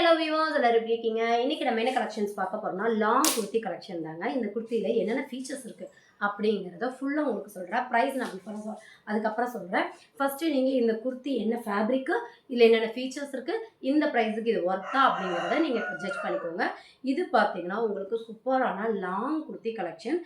Hello viewers, எல்லாரும் எப்படி இருக்கீங்க? இன்னைக்கு நம்ம என்ன கலெக்ஷன்ஸ் பார்க்க போறோம்னா லாங் குர்த்தி கலெக்ஷன் தாங்க. இந்த குர்த்தியில என்னென்ன ஃபீச்சர்ஸ் இருக்கு அப்படிங்கிறத ஃபுல்லாக உங்களுக்கு சொல்கிறேன். ப்ரைஸ் நான் பிஃபோர் அதுக்கப்புறம் சொல்கிறேன். ஃபஸ்ட்டு நீங்கள் இந்த குர்த்தி என்ன ஃபேப்ரிக்கு, இல்லை என்னென்ன ஃபீச்சர்ஸ் இருக்குது, இந்த ப்ரைஸுக்கு இது ஒர்த்தா அப்படிங்கிறத நீங்கள் ஜட்ஜ் பண்ணிக்கோங்க. இது பார்த்தீங்கன்னா உங்களுக்கு சூப்பரான லாங் குர்த்தி கலெக்ஷன்.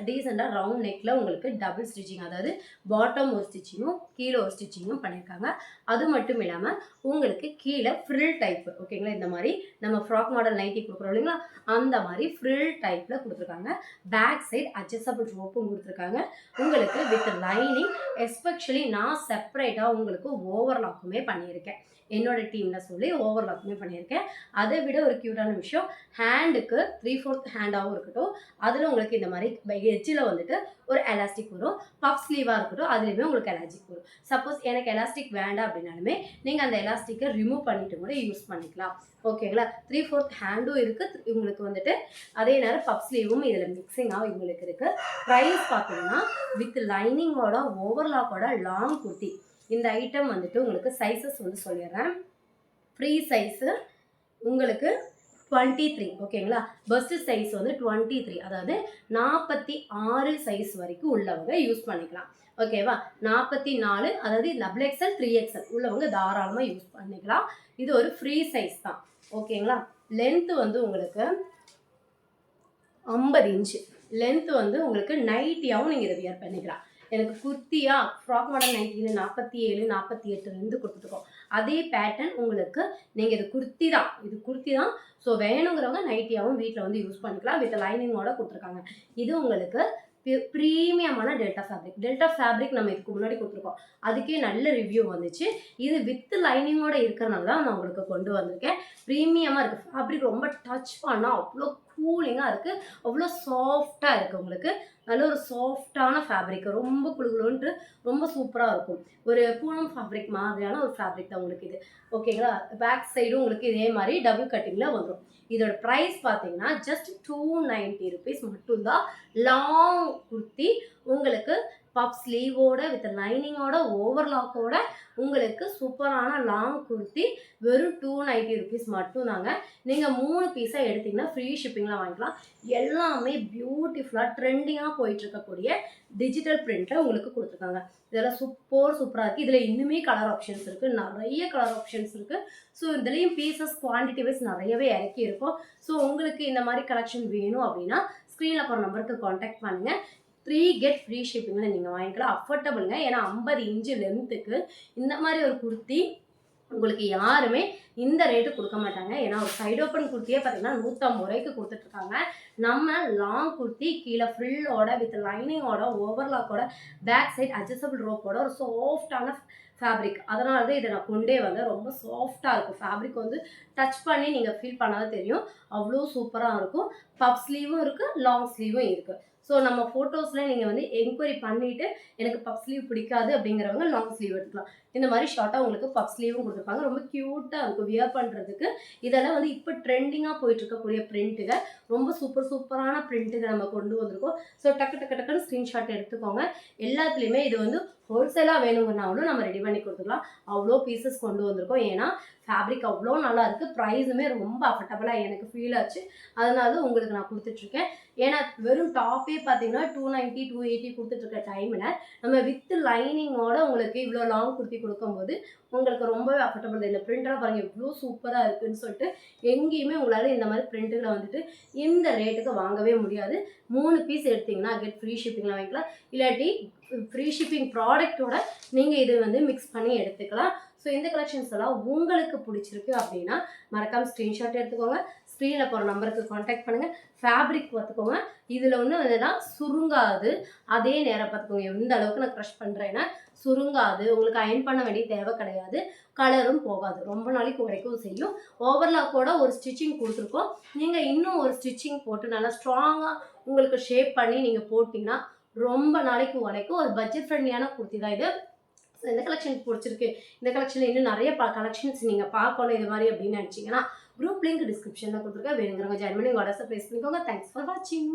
டீசெண்டாக ரவுண்ட் நெக்கில் உங்களுக்கு டபுள் ஸ்டிச்சிங், அதாவது பாட்டம் ஒரு ஸ்டிச்சிங்கும் கீழே ஒரு ஸ்டிச்சிங்கும் பண்ணியிருக்காங்க. அது மட்டும் இல்லாமல் உங்களுக்கு கீழே ஃப்ரில் டைப், ஓகேங்களா, இந்த மாதிரி நம்ம ஃப்ராக் மாடல் நைட்டி கொடுக்குறோம் இல்லைங்களா, அந்த மாதிரி ஃப்ரில் டைப்பில் கொடுத்துருக்காங்க. பேக் சைட் அட்ஜஸ்டபிள் ரோப்பும் கொடுத்துருக்காங்க உங்களுக்கு வித் லைனிங். எஸ்பெஷலி நான் செப்பரேட்டாக உங்களுக்கு ஓவர்லாக்குமே பண்ணியிருக்கேன். என்னோட டீமில் சொல்லி ஓவர்லாக்குமே பண்ணியிருக்கேன். அதை விட ஒரு க்யூட்டான விஷயம், ஹேண்டுக்கு 3/4 ஹேண்டாகவும் இருக்கட்டும், அதில் உங்களுக்கு இந்த மாதிரி எட்ஜில் வந்துட்டு ஒரு எலாஸ்டிக் வரும். பஃப் ஸ்லீவாக இருக்கட்டும், அதுலேயுமே உங்களுக்கு எலாஸ்டிக் வரும். சப்போஸ் எனக்கு எலாஸ்டிக் வேண்டாம் அப்படின்னாலுமே நீங்கள் அந்த எலாஸ்டிக்கை ரிமூவ் பண்ணிட்டு கூட யூஸ் பண்ணிக்கலாம். ஓகேங்களா, 3/4 ஹேண்டும் இருக்குது உங்களுக்கு வந்துட்டு. அதே நேரம் பஃப் ஸ்லீவும் இதில் மிக்சிங்காக உங்களுக்கு இருக்குது. ப்ரைஸ் பார்த்தீங்கன்னா வித் லைனிங்கோட ஓவர்லாக்கோட லாங் குர்த்தி. இந்த ஐட்டம் வந்துட்டு உங்களுக்கு சைஸஸ் வந்து சொல்லிடுறேன். ஃப்ரீ சைஸு உங்களுக்கு 23, ஓகேங்களா. பெஸ்ட் சைஸ் வந்து 23, அதாவது 46 சைஸ் வரைக்கும் உள்ளவங்க யூஸ் பண்ணிக்கலாம். ஓகேவா, 44, அதாவது XXL 3XL உள்ளவங்க தாராளமாக யூஸ் பண்ணிக்கலாம். இது ஒரு ஃப்ரீ சைஸ் தான், ஓகேங்களா. லென்த்து வந்து உங்களுக்கு 50 இன்ச்சு லென்த்து வந்து உங்களுக்கு நைட்டியாகவும் நீங்கள் இதை வியர் பண்ணிக்கலாம். எனக்கு குர்த்தியா ஃப்ராக் மாடல் நைட்டின்னு 47, 48 கொடுத்துருக்கோம். அதே பேட்டர்ன் உங்களுக்கு நீங்கள் இது குர்த்தி தான். ஸோ வேணுங்கிறவங்க நைட்டியாகவும் வீட்டில் வந்து யூஸ் பண்ணிக்கலாம். வித் லைனிங்கோட கொடுத்துருக்காங்க. இது உங்களுக்கு ப்ரீமியமான டெல்டா ஃபேப்ரிக் நம்ம இதுக்கு முன்னாடி கொடுத்துருக்கோம். அதுக்கே நல்ல ரிவ்யூ வந்துச்சு. இது வித் லைனிங்கோட இருக்கிறனால தான் நான் உங்களுக்கு கொண்டு வந்திருக்கேன். ப்ரீமியமாக இருக்குது. ஃபேப்ரிக் ரொம்ப டச் பண்ணால் அவ்வளோ கூலிங்காக இருக்குது, அவ்வளோ சாஃப்டாக இருக்குது. உங்களுக்கு நல்ல ஒரு சாஃப்டான ஃபேப்ரிக், ரொம்ப குளுகுளுன்ட்டு ரொம்ப சூப்பராக இருக்கும். ஒரு பூனம் ஃபேப்ரிக் மாதிரியான ஒரு ஃபேப்ரிக் தான் உங்களுக்கு இது, ஓகேங்களா. பேக் சைடும் உங்களுக்கு இதே மாதிரி டபுள் கட்டிங்கில் வந்துடும். இதோட ப்ரைஸ் பார்த்தீங்கன்னா ஜஸ்ட் 290 rupees மட்டும்தான். லாங் குர்த்தி உங்களுக்கு பஃப் ஸ்லீவோட வித் லைனிங்கோட ஓவர்லாக்கோட உங்களுக்கு சூப்பரான லாங் குர்த்தி வெறும் 290 rupees மட்டும்தாங்க. நீங்கள் 3 பீஸாக எடுத்திங்கன்னா ஃப்ரீ ஷிப்பிங்கில் வாங்கிக்கலாம். எல்லாமே பியூட்டிஃபுல்லாக ட்ரெண்டிங்காக போயிட்டு இருக்கக்கூடிய டிஜிட்டல் பிரிண்ட்டில் உங்களுக்கு கொடுத்துருக்காங்க. இதெல்லாம் சூப்பராக இருக்குது. இதில் இன்னுமே கலர் ஆப்ஷன்ஸ் இருக்குது, நிறைய கலர் ஆப்ஷன்ஸ் இருக்குது. ஸோ இதுலேயும் பீசஸ் குவான்டிட்டி வைஸ் நிறையவே இறக்கி இருக்கும். ஸோ உங்களுக்கு இந்த மாதிரி கலெக்ஷன் வேணும் அப்படின்னா ஸ்க்ரீனில் போகிற நம்பருக்கு காண்டாக்ட் பண்ணுங்கள். 3 get ஃப்ரீ ஷிப்பிங்கில் நீங்கள் வாங்கிக்கலாம். அஃபோர்டபுளுங்க. ஏன்னா 50 இன்ச்சு லென்த்துக்கு இந்த மாதிரி ஒரு குர்த்தி உங்களுக்கு யாருமே இந்த ரேட்டு கொடுக்க மாட்டாங்க. ஏன்னா ஒரு சைடு ஓப்பன் குர்த்தியே பார்த்தீங்கன்னா 150 ரூபாய்க்கு கொடுத்துட்ருக்காங்க. நம்ம லாங் குர்த்தி கீழே ஃப்ரில்லோட வித் லைனிங்கோட ஓவர்லாக்கோட பேக் சைட் அட்ஜஸ்டபிள் ரோப்போட ஒரு சாஃப்டான ஃபேப்ரிக். அதனால தான் இதை நான் கொண்டே வந்தேன். ரொம்ப சாஃப்டாக இருக்கும் ஃபேப்ரிக். வந்து டச் பண்ணி நீங்கள் ஃபீல் பண்ணாதான் தெரியும், அவ்வளோ சூப்பராக இருக்கும். பஃப் ஸ்லீவும் இருக்குது, லாங் ஸ்லீவும் இருக்குது. ஸோ நம்ம ஃபோட்டோஸில் நீங்கள் வந்து என்கொயரி பண்ணிவிட்டு எனக்கு பஃப் ஸ்லீவ் பிடிக்காது அப்படிங்கிறவங்க லாங் ஸ்லீவ் எடுத்துக்கலாம். இந்த மாதிரி ஷார்ட்டாக உங்களுக்கு பஃப் ஸ்லீவும் கொடுத்துருப்பாங்க. ரொம்ப க்யூட்டாக இருக்கும் வியர் பண்ணுறதுக்கு. இதெல்லாம் வந்து இப்போ ட்ரெண்டிங்காக போயிட்டு இருக்கக்கூடிய பிரிண்ட்டுங்க. ரொம்ப சூப்பரான பிரிண்ட்டுங்க நம்ம கொண்டு வந்திருக்கோம். ஸோ டக்குன்னு ஸ்க்ரீன்ஷாட் எடுத்துக்கோங்க. எல்லாத்துலேயுமே இது வந்து ஹோல்சேலாக வேணுங்கன்னாலும் நம்ம ரெடி பண்ணி கொடுத்துக்கலாம். அவ்வளோ பீசஸ் கொண்டு வந்திருக்கோம். ஏன்னா ஃபேப்ரிக் அவ்வளோ நல்லா இருக்குது. ப்ரைஸுமே ரொம்ப அஃபர்டபுளாக எனக்கு ஃபீல் ஆச்சு. அதனால தான் உங்களுக்கு நான் கொடுத்துட்ருக்கேன். ஏன்னா வெறும் டாப்பே பார்த்தீங்கன்னா 290, 280 கொடுத்துட்ருக்க டைமில் நம்ம வித் லைனிங்கோட உங்களுக்கு இவ்வளோ லாங் குர்த்தி கொடுக்கும்போது உங்களுக்கு ரொம்பவே அஃபர்டபுள். இந்த பிரிண்டெல்லாம் பாருங்கள் எவ்வளோ சூப்பராக இருக்குதுன்னு சொல்லிட்டு எங்கேயுமே உங்களால் இந்த மாதிரி பிரிண்ட்டுகளை வந்துட்டு இந்த ரேட்டுக்கு வாங்கவே முடியாது. 3 பீஸ் எடுத்திங்கன்னா கெட் ஃப்ரீ ஷிப்பிங்கில் வாங்கிக்கலாம். இல்லாட்டி ஃப்ரீ ஷிப்பிங் ப்ராடக்டோட நீங்கள் இது வந்து மிக்ஸ் பண்ணி எடுத்துக்கலாம். ஸோ இந்த கலெக்ஷன்ஸ் எல்லாம் உங்களுக்கு பிடிச்சிருக்கு அப்படின்னா மறக்காமல் ஸ்க்ரீன்ஷாட் எடுத்துக்கோங்க. ஸ்க்ரீனில் போகிற நம்பருக்கு காண்டாக்ட் பண்ணுங்கள். ஃபேப்ரிக் பார்த்துக்கோங்க. இதில் ஒன்று என்னன்னா சுருங்காது. அதே நேரம் பார்த்துக்கோங்க, எந்த அளவுக்கு நான் க்ரஷ் பண்ணுறேன்னா சுருங்காது. உங்களுக்கு அயன் பண்ண வேண்டிய தேவை கிடையாது. கலரும் போகாது, ரொம்ப நாளைக்கு வரைக்கும் செய்யும். ஓவர்லாக்கோட ஒரு ஸ்டிச்சிங் கொடுத்துருக்கோம். நீங்கள் இன்னும் ஒரு ஸ்டிச்சிங் போட்டு நல்லா ஸ்ட்ராங்காக உங்களுக்கு ஷேப் பண்ணி நீங்கள் போட்டிங்கன்னா ரொம்ப நாளைக்கு உழைக்கும். ஒரு பட்ஜெட் ஃப்ரெண்ட்லியான குர்த்தி தான் இது. ஸோ இந்த கலெக்ஷன் பிடிச்சிருக்கு, இந்த கலெக்ஷனில் இன்னும் நிறைய கலெக்ஷன்ஸ் நீங்கள் பார்க்கணும் இது மாதிரி அப்படின்னு நினச்சிங்கன்னா குரூப் லிங்க் டிஸ்கிரிப்ஷனில் கொடுத்துருக்கேன். வேணுங்கிறவங்க ஜாயின் பண்ணி வாட்ஸ்அப் ப்ளேஸ் பண்ணிக்கோங்க. தேங்க்ஸ் ஃபார் வாட்சிங்.